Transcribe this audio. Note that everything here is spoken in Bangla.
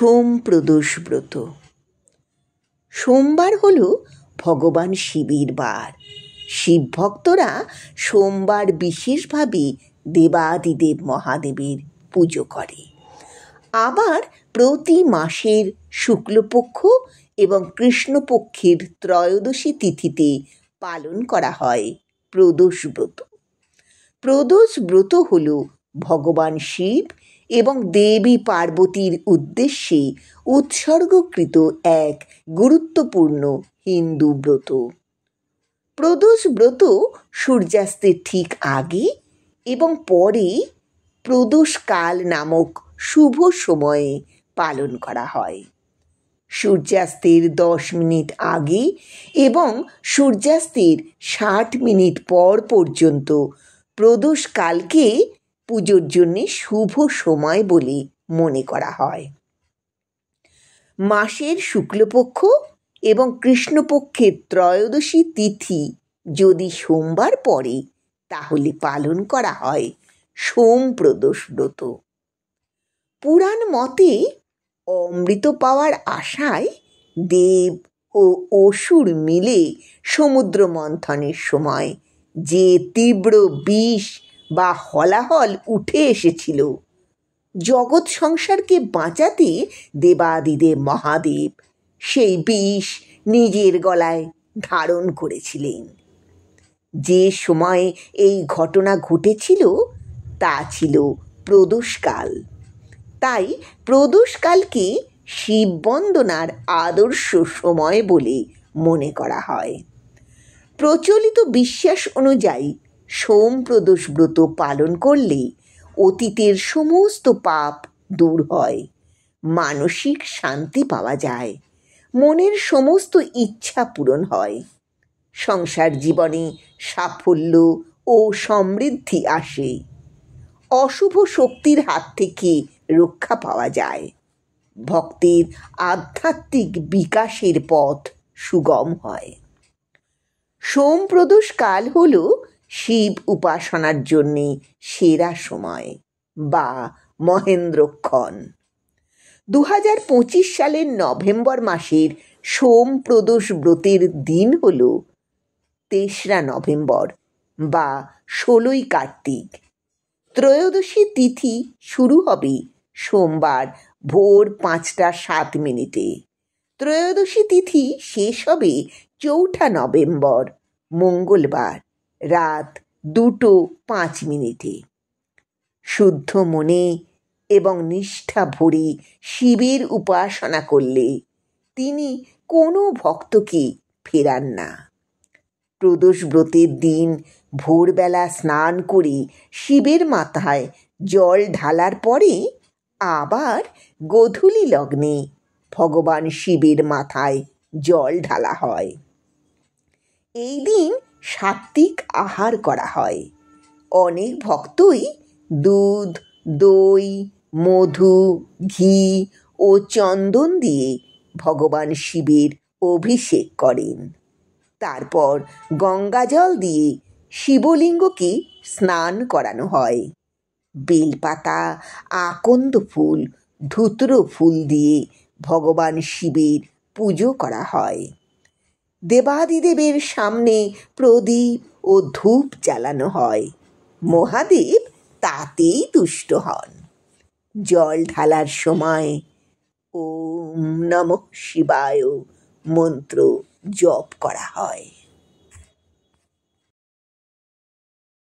সোম প্রদোষ ব্রত। সোমবার হল ভগবান শিবের বার। শিব ভক্তরা সোমবার বিশেষভাবে দেবাদিদেব মহাদেবের পুজো করে। আবার প্রতি মাসের শুক্লপক্ষ এবং কৃষ্ণপক্ষের ত্রয়োদশী তিথিতে পালন করা হয় প্রদোষ ব্রত। প্রদোষ ব্রত হল ভগবান শিব এবং দেবী পার্বতীর উদ্দেশ্যে উৎসর্গকৃত এক গুরুত্বপূর্ণ হিন্দু ব্রত। প্রদোষ ব্রত সূর্যাস্তের ঠিক আগে এবং পরে প্রদোষকাল নামক শুভ সময়ে পালন করা হয়। সূর্যাস্তের 10 মিনিট আগে এবং সূর্যাস্তের 60 মিনিট পর পর্যন্ত প্রদোষকালকে পুজোর জন্য শুভ সময় বলে মনে করা হয়। মাসের শুক্লপক্ষ এবং কৃষ্ণপক্ষের ত্রয়োদশী তিথি যদি সোমবার পড়ে তাহলে পালন করা হয় সোম প্রদোষ ব্রত। পুরাণ মতে অমৃত পাওয়ার আশায় দেব ও অসুর মিলে সমুদ্র মন্থনের সময় যে তীব্র বিষ বা হলাহল উঠে এসেছিল, জগৎ সংসারকে বাঁচাতে দেবাদিদেব মহাদেব সেই বিষ নিজের গলায় ধারণ করেছিলেন। যে সময়ে এই ঘটনা ঘটেছিল তা ছিল প্রদোষকাল। তাই প্রদোষকালকে শিব বন্দনার আদর্শ সময় বলে মনে করা হয়। প্রচলিত বিশ্বাস অনুযায়ী সোম প্রদোষ ব্রত পালন করলে অতীতের সমস্ত পাপ দূর হয়, মানসিক শান্তি পাওয়া যায়, মনের সমস্ত ইচ্ছা পূরণ হয়, সংসার জীবনে সাফল্য ও সমৃদ্ধি আসে, অশুভ শক্তির হাত থেকে রক্ষা পাওয়া যায়, ভক্তের আধ্যাত্মিক বিকাশের পথ সুগম হয়। সোম প্রদোষ কাল হল শিব উপাসনার জন্যে সেরা সময় বা মহেন্দ্রক্ষণ। 2025 সালের নভেম্বর মাসের সোম প্রদোষ ব্রতের দিন হল 3রা নভেম্বর বা 16ই কার্তিক। ত্রয়োদশী তিথি শুরু হবে সোমবার ভোর 5টা 7 মিনিটে। ত্রয়োদশী তিথি শেষ হবে 4ঠা নভেম্বর মঙ্গলবার রাত 2টো 5 মিনিটে। শুদ্ধ মনে এবং নিষ্ঠা ভরে শিবের উপাসনা করলে তিনি কোনো ভক্তকে ফেরান না। প্রদোষ ব্রতের দিন ভোরবেলা স্নান করে শিবের মাথায় জল ঢালার পরে আবার গোধূলি লগ্নে ভগবান শিবের মাথায় জল ঢালা হয়। এই দিন সাত্ত্বিক আহার করা হয়। অনেক ভক্তই দুধ, দই, মধু, ঘি ও চন্দন দিয়ে ভগবান শিবের অভিষেক করেন। তারপর গঙ্গাজল দিয়ে শিবলিঙ্গকে স্নান করানো হয়। বেলপাতা, আকন্দ ফুল, ধুতরো ফুল দিয়ে ভগবান শিবের পুজো করা হয়। দেবাদিদেবের সামনে প্রদীপ ও ধূপ জ্বালানো হয়। মহাদেব তাতেই তুষ্ট হন। জল ঢালার সময় ওম নমঃ শিবায় মন্ত্র জপ করা হয়।